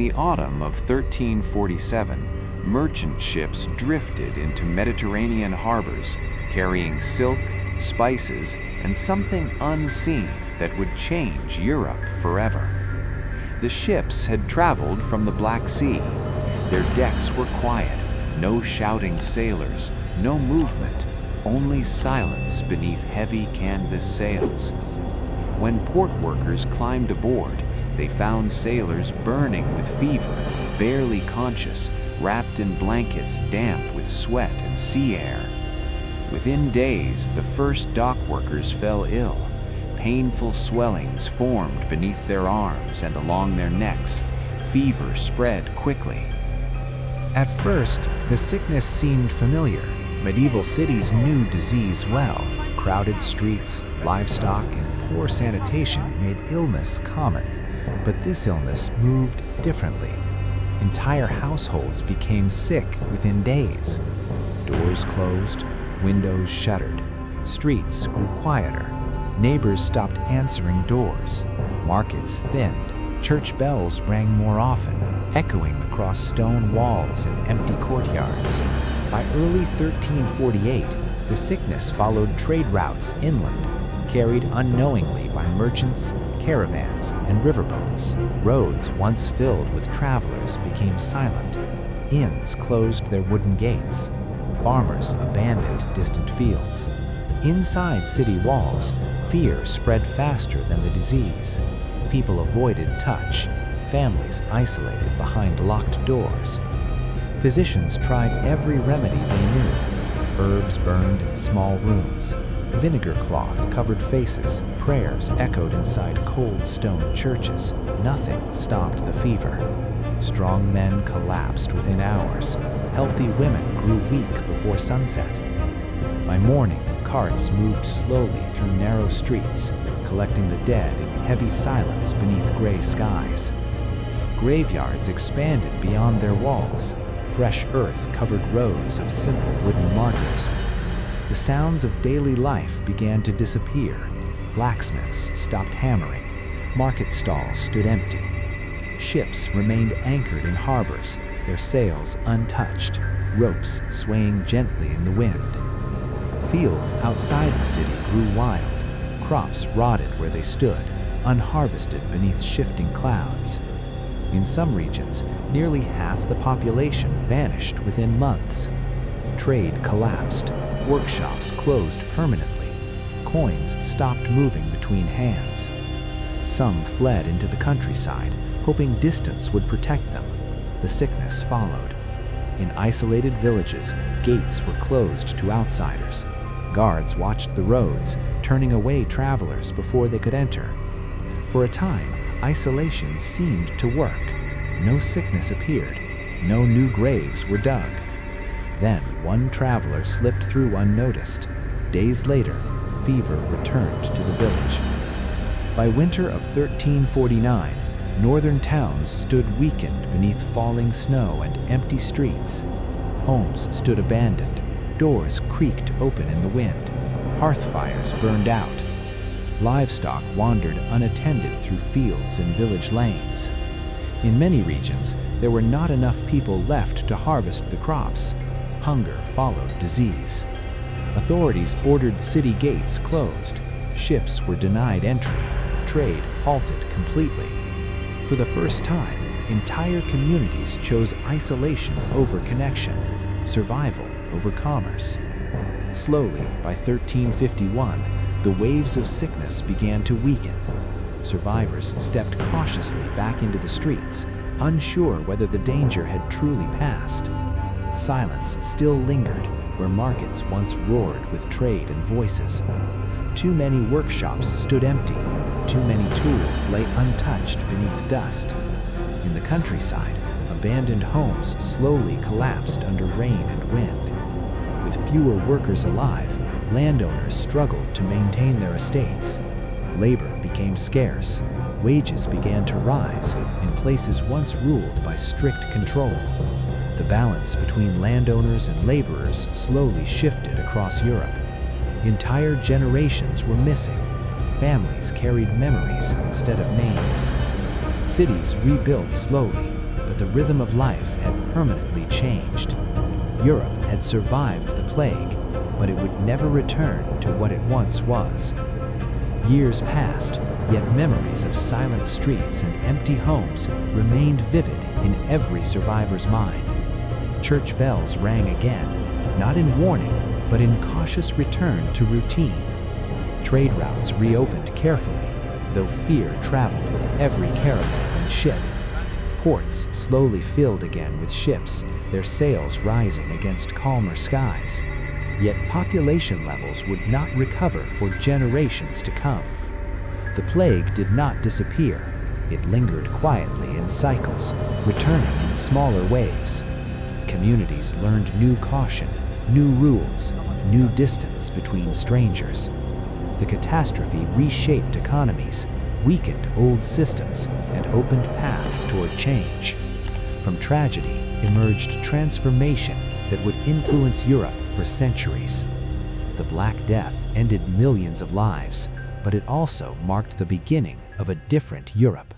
the autumn of 1347, merchant ships drifted into Mediterranean harbors, carrying silk, spices, and something unseen that would change Europe forever. The ships had traveled from the Black Sea. Their decks were quiet, no shouting sailors, no movement, only silence beneath heavy canvas sails. When port workers climbed aboard, they found sailors burning with fever, barely conscious, wrapped in blankets damp with sweat and sea air. Within days, the first dock workers fell ill. Painful swellings formed beneath their arms and along their necks. Fever spread quickly. At first, the sickness seemed familiar. Medieval cities knew disease well. Crowded streets, livestock, and poor sanitation made illness common. But this illness moved differently. Entire households became sick within days. Doors closed, windows shuttered, streets grew quieter. Neighbors stopped answering doors. Markets thinned. Church bells rang more often, echoing across stone walls and empty courtyards. By early 1348, the sickness followed trade routes inland, carried unknowingly by merchants, caravans, and riverboats. Roads once filled with travelers became silent. Inns closed their wooden gates. Farmers abandoned distant fields. Inside city walls, fear spread faster than the disease. People avoided touch, families isolated behind locked doors. Physicians tried every remedy they knew. Herbs burned in small rooms. Vinegar cloth covered faces. Prayers echoed inside cold stone churches. Nothing stopped the fever. Strong men collapsed within hours. Healthy women grew weak before sunset. By morning, carts moved slowly through narrow streets, collecting the dead in heavy silence beneath gray skies. Graveyards expanded beyond their walls. Fresh earth covered rows of simple wooden martyrs. The sounds of daily life began to disappear. Blacksmiths stopped hammering. Market stalls stood empty. Ships remained anchored in harbors, their sails untouched, ropes swaying gently in the wind. Fields outside the city grew wild. Crops rotted where they stood, unharvested beneath shifting clouds. In some regions, nearly half the population vanished within months. Trade collapsed. Workshops closed permanently. Coins stopped moving between hands. Some fled into the countryside, hoping distance would protect them. The sickness followed. In isolated villages, gates were closed to outsiders. Guards watched the roads, turning away travelers before they could enter. For a time, isolation seemed to work. No sickness appeared. No new graves were dug. Then one traveler slipped through unnoticed. Days later, fever returned to the village. By winter of 1349, northern towns stood weakened beneath falling snow and empty streets. Homes stood abandoned. Doors creaked open in the wind. Hearth fires burned out. Livestock wandered unattended through fields and village lanes. In many regions, there were not enough people left to harvest the crops. Hunger followed disease. Authorities ordered city gates closed. Ships were denied entry. Trade halted completely. For the first time, entire communities chose isolation over connection, survival over commerce. Slowly, by 1351, the waves of sickness began to weaken. Survivors stepped cautiously back into the streets, unsure whether the danger had truly passed. Silence still lingered where markets once roared with trade and voices. Too many workshops stood empty. Too many tools lay untouched beneath dust. In the countryside, abandoned homes slowly collapsed under rain and wind. With fewer workers alive, landowners struggled to maintain their estates. Labor became scarce. Wages began to rise in places once ruled by strict control. The balance between landowners and laborers slowly shifted across Europe. Entire generations were missing. Families carried memories instead of names. Cities rebuilt slowly, but the rhythm of life had permanently changed. Europe had survived the plague, but it would never return to what it once was. Years passed, yet memories of silent streets and empty homes remained vivid in every survivor's mind. Church bells rang again, not in warning, but in cautious return to routine. Trade routes reopened carefully, though fear traveled with every caravan and ship. Ports slowly filled again with ships, their sails rising against calmer skies. Yet population levels would not recover for generations to come. The plague did not disappear. It lingered quietly in cycles, returning in smaller waves. Communities learned new caution, new rules, new distance between strangers. The catastrophe reshaped economies, weakened old systems, and opened paths toward change. From tragedy emerged transformation that would influence Europe for centuries. The Black Death ended millions of lives, but it also marked the beginning of a different Europe.